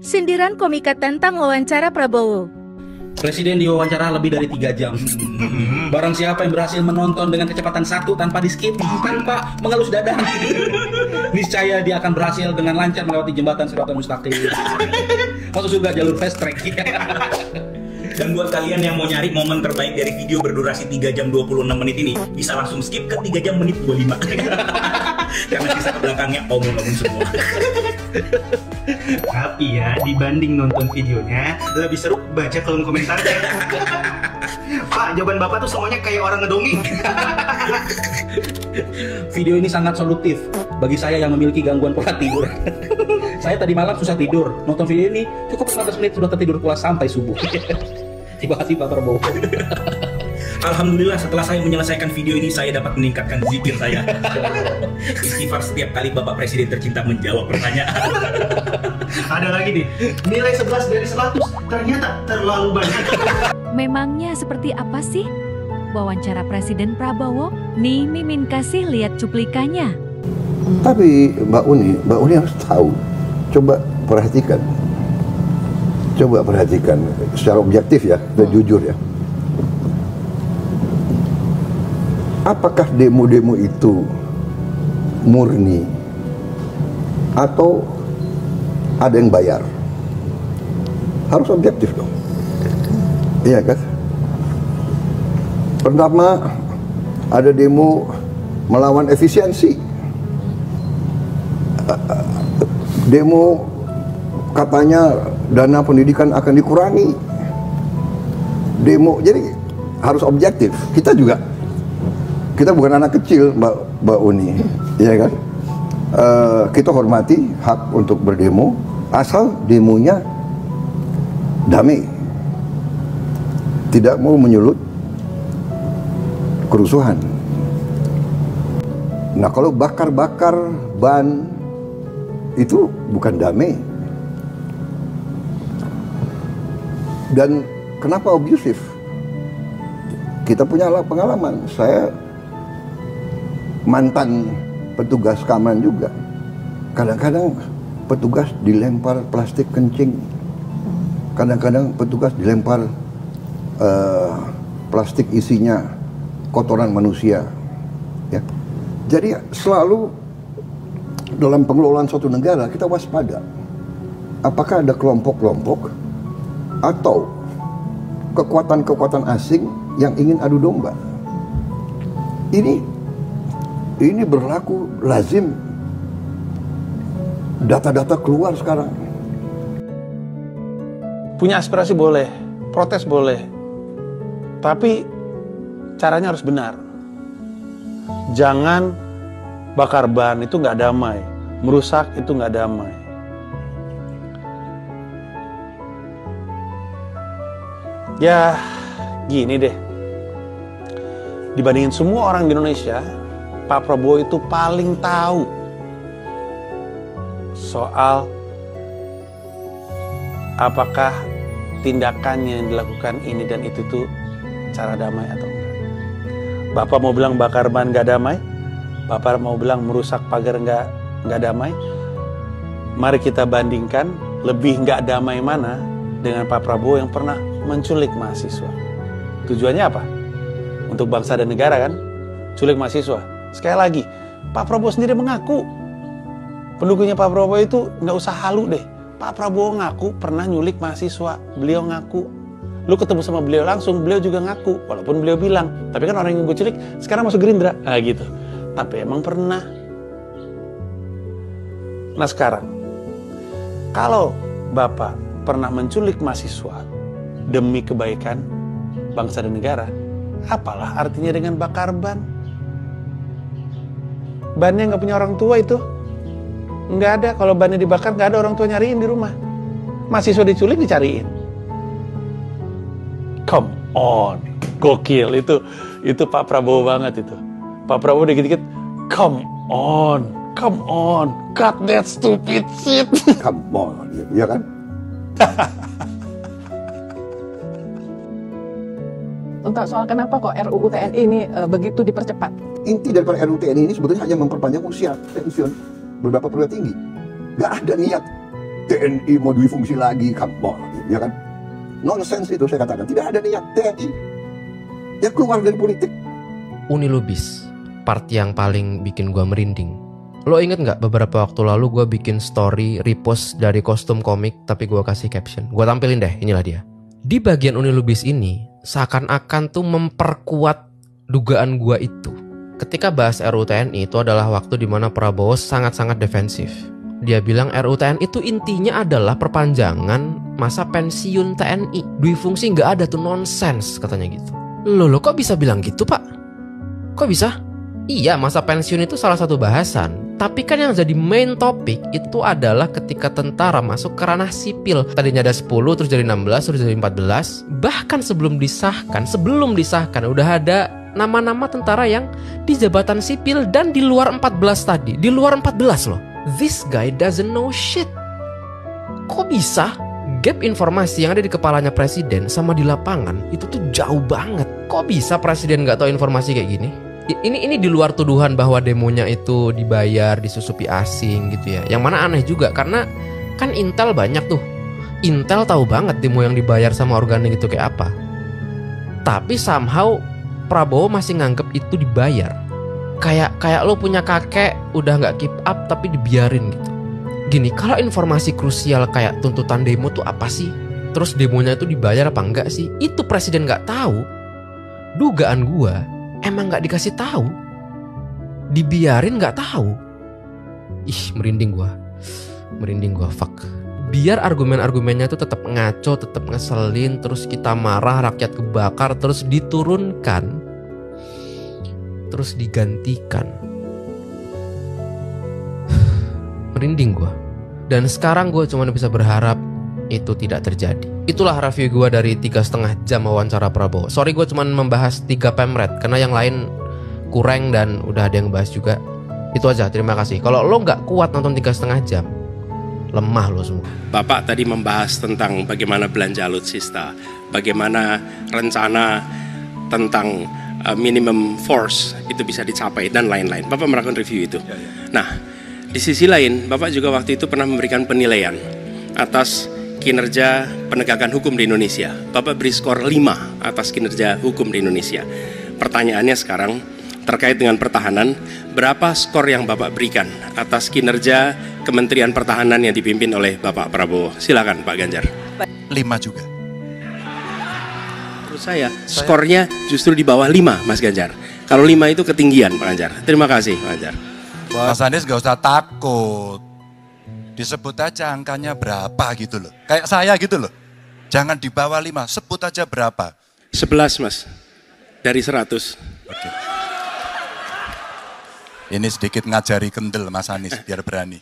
Sindiran komika tentang wawancara Prabowo. Presiden diwawancara lebih dari 3 jam. Barang siapa yang berhasil menonton dengan kecepatan 1 tanpa di skip, tanpa mengelus dada, niscaya dia akan berhasil dengan lancar melewati jembatan Siratal Mustaqim. Masuk surga jalur fast track. Dan buat kalian yang mau nyari momen terbaik dari video berdurasi 3 jam 26 menit ini, bisa langsung skip ke 3 jam menit 25. Karena sisa ke belakangnya omong-omong semua. Tapi ya, dibanding nonton videonya, lebih seru baca kolom komentarnya. Pak, jawaban Bapak tuh semuanya kayak orang ngedongeng. Video ini sangat solutif bagi saya yang memiliki gangguan pola tidur. Saya tadi malam susah tidur, nonton video ini cukup 15 menit sudah tertidur pulas sampai subuh. Terima kasih Pak Prabowo. Alhamdulillah setelah saya menyelesaikan video ini, saya dapat meningkatkan zikir saya. Istighfar setiap kali Bapak Presiden tercinta menjawab pertanyaan. Ada lagi nih, nilai 11 dari 100 ternyata terlalu banyak. Memangnya seperti apa sih wawancara Presiden Prabowo? Nih Mimin kasih lihat cuplikannya. Tapi Mbak Uni harus tahu. Coba perhatikan secara objektif ya dan jujur ya. Apakah demo-demo itu murni atau ada yang bayar? Harus objektif dong. Iya kan? Pertama, ada demo melawan efisiensi. Demo katanya dana pendidikan akan dikurangi. Demo, jadi harus objektif. Kita bukan anak kecil, Mbak Uni, ya kan? Kita hormati hak untuk berdemo, asal demonya damai, tidak mau menyulut kerusuhan. Nah, kalau bakar-bakar ban itu bukan damai. Dan kenapa abusif? Kita punya pengalaman. Saya mantan petugas keamanan juga. Kadang-kadang petugas dilempar plastik kencing. Kadang-kadang petugas dilempar plastik isinya kotoran manusia. Ya. Jadi selalu dalam pengelolaan suatu negara kita waspada. Apakah ada kelompok-kelompok atau kekuatan-kekuatan asing yang ingin adu domba? Ini berlaku lazim. Data-data keluar sekarang. Punya aspirasi boleh, protes boleh, tapi caranya harus benar. Jangan bakar ban, itu nggak damai. Merusak itu nggak damai. Ya, gini deh. Dibandingin semua orang di Indonesia, Pak Prabowo itu paling tahu soal apakah tindakannya yang dilakukan ini dan itu tuh cara damai atau enggak. Bapak mau bilang bakar ban nggak damai, Bapak mau bilang merusak pagar nggak damai. Mari kita bandingkan lebih nggak damai mana dengan Pak Prabowo yang pernah menculik mahasiswa. Tujuannya apa? Untuk bangsa dan negara kan? Culik mahasiswa. Sekali lagi, Pak Prabowo sendiri mengaku pendukungnya Pak Prabowo itu nggak usah halu deh. Pak Prabowo ngaku pernah nyulik mahasiswa. Beliau ngaku. Lu ketemu sama beliau langsung, beliau juga ngaku. Walaupun beliau bilang, tapi kan orang yang gue culik sekarang masuk Gerindra. Nah gitu. Tapi emang pernah. Nah sekarang, kalau Bapak pernah menculik mahasiswa demi kebaikan bangsa dan negara, apalah artinya dengan bakar ban? Bannya nggak punya orang tua itu. Nggak ada, kalau bannya dibakar nggak ada orang tua nyariin di rumah. Mahasiswa diculik dicariin. Come on, gokil itu Pak Prabowo banget itu. Pak Prabowo dikit-dikit, come on, cut that stupid shit. Come on, ya kan? Untuk soal kenapa kok RUU TNI ini begitu dipercepat? Inti daripada RUU TNI ini sebetulnya hanya memperpanjang usia pensiun beberapa perwira tinggi. Gak ada niat TNI mau difungsi lagi, come on, ya kan? Nonsense itu saya katakan, tidak ada niat TNI yang keluar dari politik. Unilubis, part yang paling bikin gua merinding. Lo inget nggak beberapa waktu lalu gua bikin story repost dari kostum komik tapi gua kasih caption. Gua tampilin deh, inilah dia. Di bagian Unilubis ini seakan-akan tuh memperkuat dugaan gua itu. Ketika bahas RUU TNI itu adalah waktu dimana Prabowo sangat-sangat defensif. Dia bilang RUU TNI itu intinya adalah perpanjangan masa pensiun TNI. Dui fungsi nggak ada tuh, nonsense katanya gitu. Loh kok bisa bilang gitu pak? Kok bisa? Iya, masa pensiun itu salah satu bahasan. Tapi kan yang jadi main topik itu adalah ketika tentara masuk ke ranah sipil. Tadinya ada 10, terus jadi 16, terus jadi 14. Bahkan sebelum disahkan udah ada nama-nama tentara yang di jabatan sipil dan di luar 14 tadi. Di luar 14 loh. This guy doesn't know shit. Kok bisa? Gap informasi yang ada di kepalanya presiden sama di lapangan itu tuh jauh banget. Kok bisa presiden nggak tahu informasi kayak gini? Ini di luar tuduhan bahwa demonya itu dibayar, disusupi asing gitu ya. Yang mana aneh juga karena kan Intel banyak tuh. Intel tahu banget demo yang dibayar sama organik itu kayak apa. Tapi somehow Prabowo masih nganggep itu dibayar. Kayak lo punya kakek udah nggak keep up tapi dibiarin gitu. Gini, kalau informasi krusial kayak tuntutan demo tuh apa sih? Terus demonya itu dibayar apa enggak sih? Itu presiden nggak tahu. Dugaan gua emang nggak dikasih tahu, dibiarin nggak tahu. Ih, merinding gua, fuck. Biar argumen-argumennya tuh tetap ngaco, tetap ngeselin, terus kita marah, rakyat kebakar, terus diturunkan, terus digantikan. Merinding gua. Dan sekarang gua cuma bisa berharap itu tidak terjadi. Itulah review gue dari 3,5 jam wawancara Prabowo. Sorry gue cuma membahas 3 pemret karena yang lain kurang dan udah ada yang bahas juga. Itu aja, terima kasih. Kalau lo nggak kuat nonton 3,5 jam, lemah lo semua. Bapak tadi membahas tentang bagaimana belanja alutsista, bagaimana rencana tentang minimum force itu bisa dicapai dan lain-lain. Bapak melakukan review itu. Nah, di sisi lain Bapak juga waktu itu pernah memberikan penilaian atas kinerja penegakan hukum di Indonesia. Bapak beri skor 5 atas kinerja hukum di Indonesia. Pertanyaannya sekarang terkait dengan pertahanan, berapa skor yang Bapak berikan atas kinerja Kementerian Pertahanan yang dipimpin oleh Bapak Prabowo? Silakan Pak Ganjar. 5 juga. Menurut saya skornya justru di bawah 5 Mas Ganjar. Kalau 5 itu ketinggian Pak Ganjar. Terima kasih Pak Ganjar. Mas Anies gak usah takut. Disebut aja angkanya berapa gitu loh. Kayak saya gitu loh. Jangan di bawah 5, sebut aja berapa. 11 Mas, dari 100. Oke. Ini sedikit ngajari kendel Mas Anies biar berani.